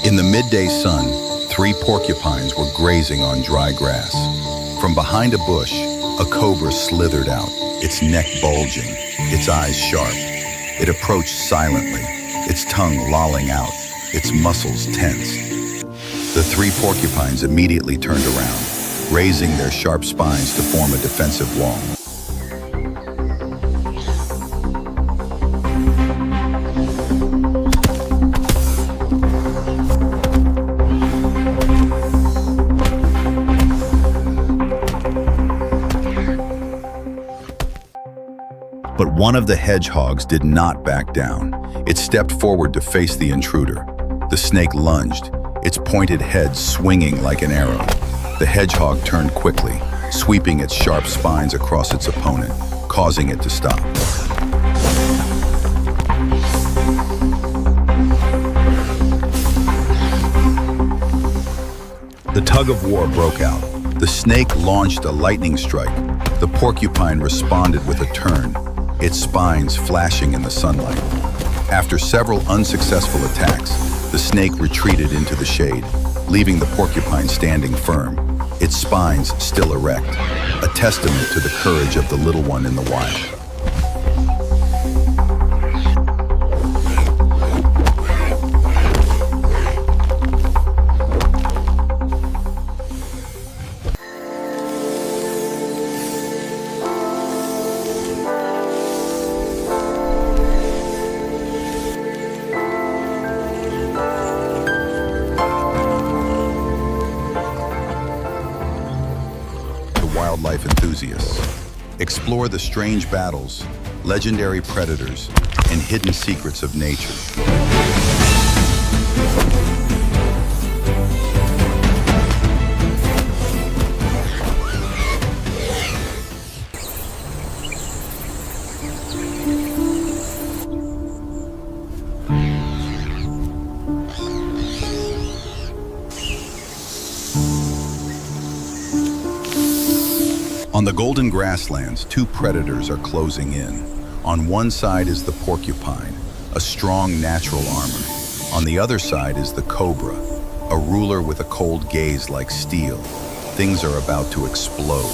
In the midday sun, 3 porcupines were grazing on dry grass. From behind a bush, a cobra slithered out, its neck bulging, its eyes sharp. It approached silently, its tongue lolling out, its muscles tensed. The 3 porcupines immediately turned around, raising their sharp spines to form a defensive wall. But one of the hedgehogs did not back down. It stepped forward to face the intruder. The snake lunged, its pointed head swinging like an arrow. The hedgehog turned quickly, sweeping its sharp spines across its opponent, causing it to stop. The tug of war broke out. The snake launched a lightning strike. The porcupine responded with a turn, its spines flashing in the sunlight. After several unsuccessful attacks, the snake retreated into the shade, leaving the porcupine standing firm, its spines still erect, a testament to the courage of the little one in the wild. Wildlife enthusiasts. Explore the strange battles, legendary predators, and hidden secrets of nature. On the golden grasslands, 2 predators are closing in. On one side is the porcupine, a strong natural armor. On the other side is the cobra, a ruler with a cold gaze like steel. Things are about to explode.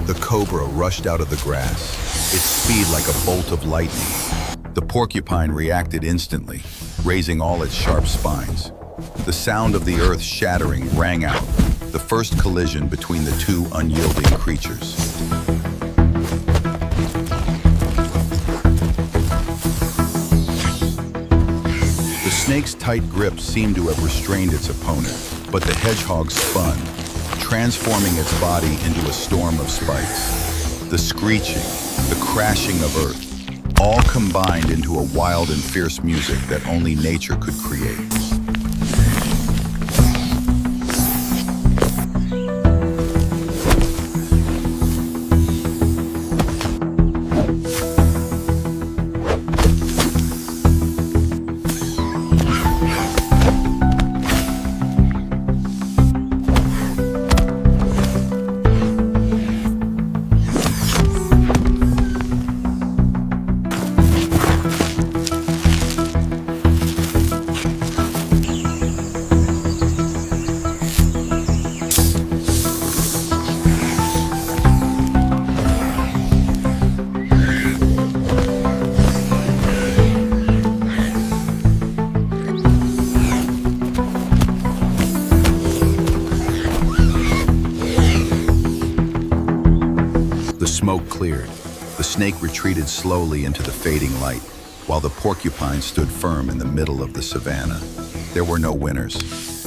The cobra rushed out of the grass, its speed like a bolt of lightning. The porcupine reacted instantly, raising all its sharp spines. The sound of the earth shattering rang out, the first collision between the 2 unyielding creatures. The snake's tight grip seemed to have restrained its opponent, but the hedgehog spun, transforming its body into a storm of spikes. The screeching, the crashing of earth, all combined into a wild and fierce music that only nature could create. The smoke cleared. The snake retreated slowly into the fading light, while the porcupine stood firm in the middle of the savannah. There were no winners,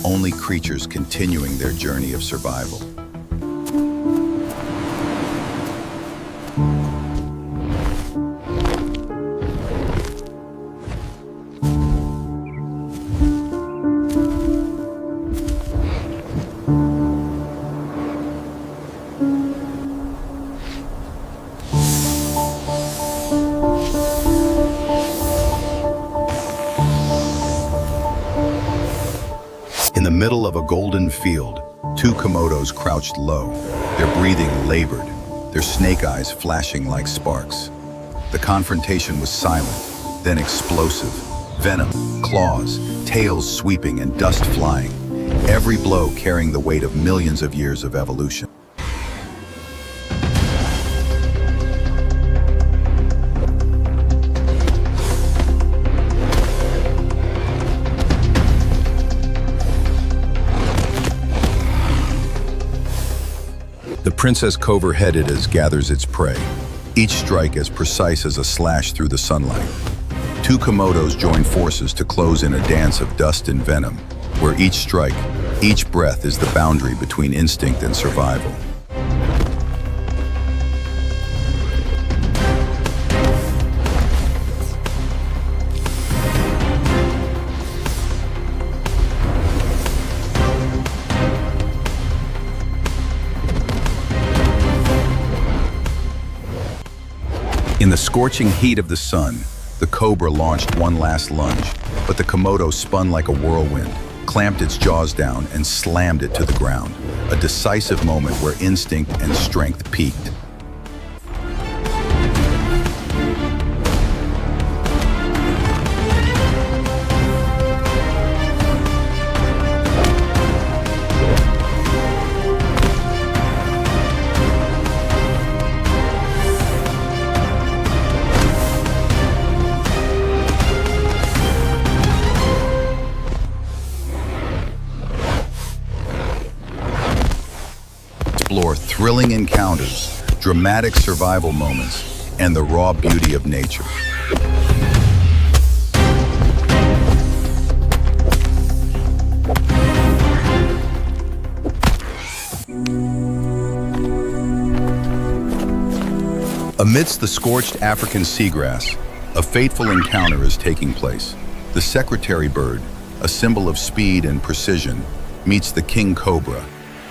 only creatures continuing their journey of survival. In the middle of a golden field, 2 Komodos crouched low, their breathing labored, their snake eyes flashing like sparks. The confrontation was silent, then explosive. Venom, claws, tails sweeping and dust flying. Every blow carrying the weight of millions of years of evolution. The princess Cobra-headed as gathers its prey, each strike as precise as a slash through the sunlight. Two Komodos join forces to close in a dance of dust and venom, where each strike, each breath is the boundary between instinct and survival. In the scorching heat of the sun, the Cobra launched one last lunge, but the Komodo spun like a whirlwind, clamped its jaws down, and slammed it to the ground. A decisive moment where instinct and strength peaked. Explore thrilling encounters, dramatic survival moments, and the raw beauty of nature. Amidst the scorched African seagrass, a fateful encounter is taking place. The secretary bird, a symbol of speed and precision, meets the king cobra,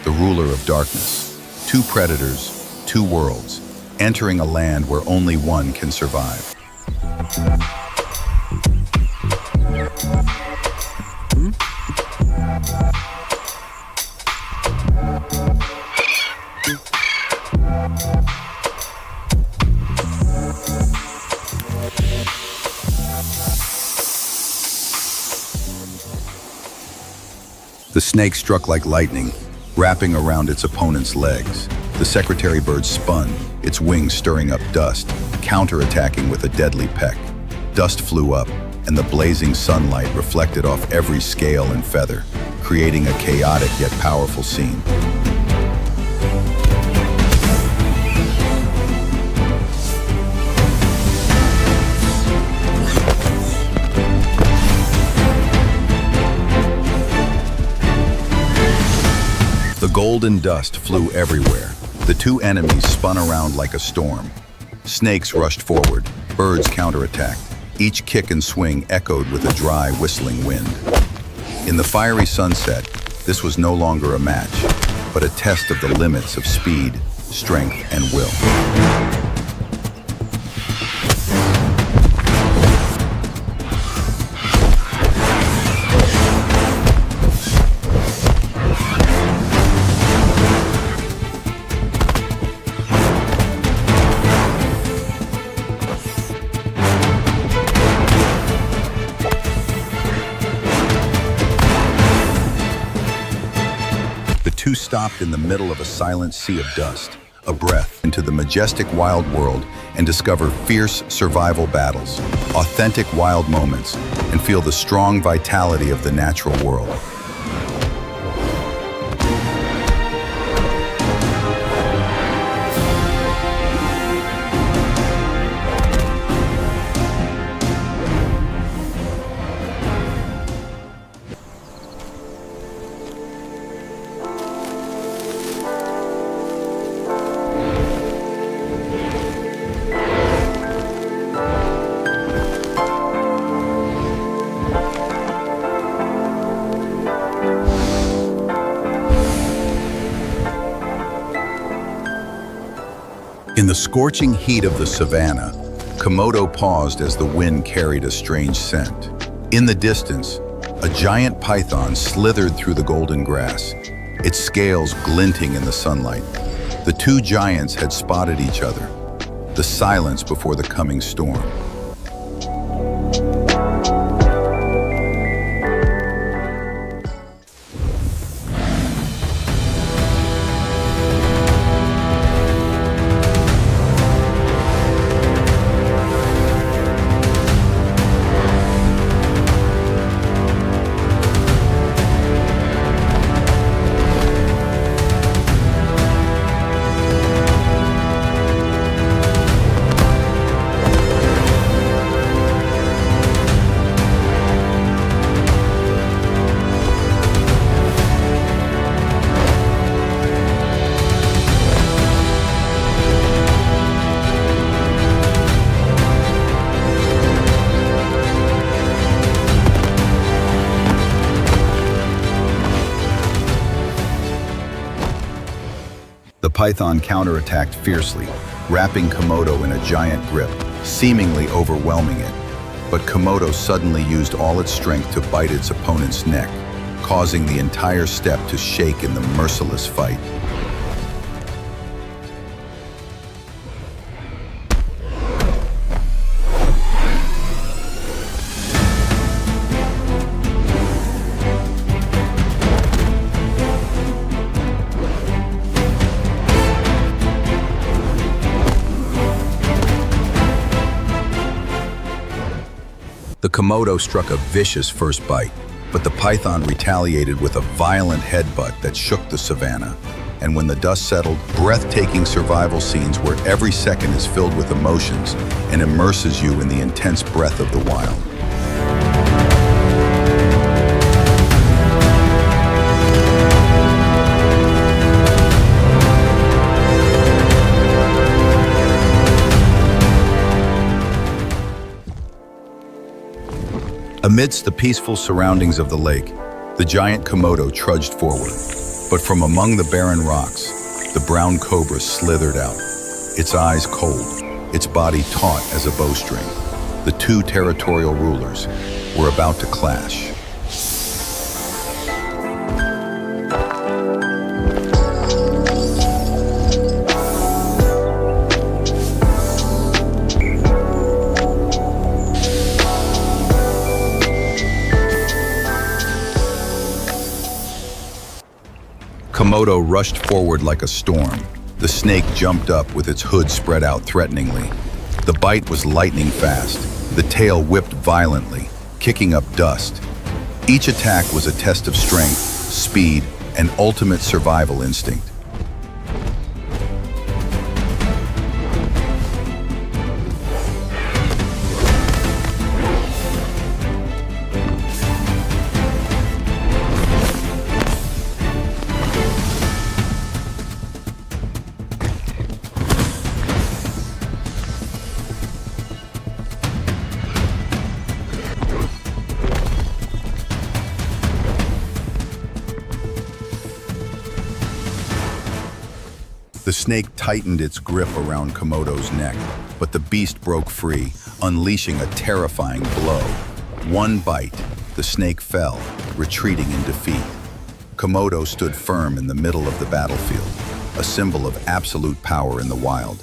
the ruler of darkness. Two predators, two worlds, entering a land where only one can survive. The snake struck like lightning, wrapping around its opponent's legs. The secretary bird spun, its wings stirring up dust, counterattacking with a deadly peck. Dust flew up, and the blazing sunlight reflected off every scale and feather, creating a chaotic yet powerful scene. The golden dust flew everywhere. The two enemies spun around like a storm. Snakes rushed forward, birds counterattacked. Each kick and swing echoed with a dry, whistling wind. In the fiery sunset, this was no longer a match, but a test of the limits of speed, strength, and will. Two stopped in the middle of a silent sea of dust, a breath into the majestic wild world, and discover fierce survival battles, authentic wild moments, and feel the strong vitality of the natural world. In the scorching heat of the savannah, Komodo paused as the wind carried a strange scent. In the distance, a giant python slithered through the golden grass, its scales glinting in the sunlight. The two giants had spotted each other. the silence before the coming storm. The python counterattacked fiercely, wrapping Komodo in a giant grip, seemingly overwhelming it. But Komodo suddenly used all its strength to bite its opponent's neck, causing the entire steppe to shake in the merciless fight. The Komodo struck a vicious first bite, but the python retaliated with a violent headbutt that shook the savannah. And when the dust settled, breathtaking survival scenes where every second is filled with emotions and immerses you in the intense breath of the wild. Amidst the peaceful surroundings of the lake, the giant Komodo trudged forward. But from among the barren rocks, the brown cobra slithered out, its eyes cold, its body taut as a bowstring. The two territorial rulers were about to clash. Komodo rushed forward like a storm. The snake jumped up with its hood spread out threateningly. The bite was lightning fast. The tail whipped violently, kicking up dust. Each attack was a test of strength, speed, and ultimate survival instinct. The snake tightened its grip around Komodo's neck, but the beast broke free, unleashing a terrifying blow. One bite, the snake fell, retreating in defeat. Komodo stood firm in the middle of the battlefield, a symbol of absolute power in the wild.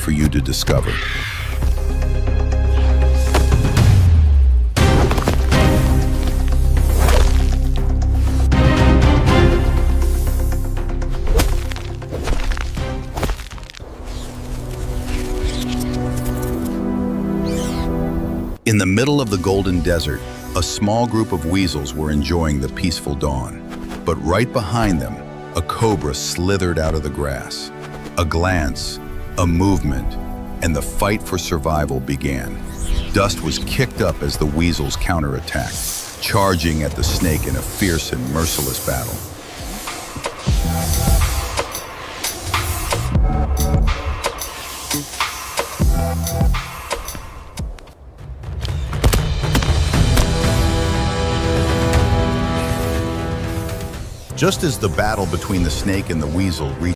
For you to discover. In the middle of the golden desert, a small group of weasels were enjoying the peaceful dawn. But right behind them, a cobra slithered out of the grass. A glance, a movement, and the fight for survival began. Dust was kicked up as the weasels counterattacked, charging at the snake in a fierce and merciless battle. Just as the battle between the snake and the weasel reached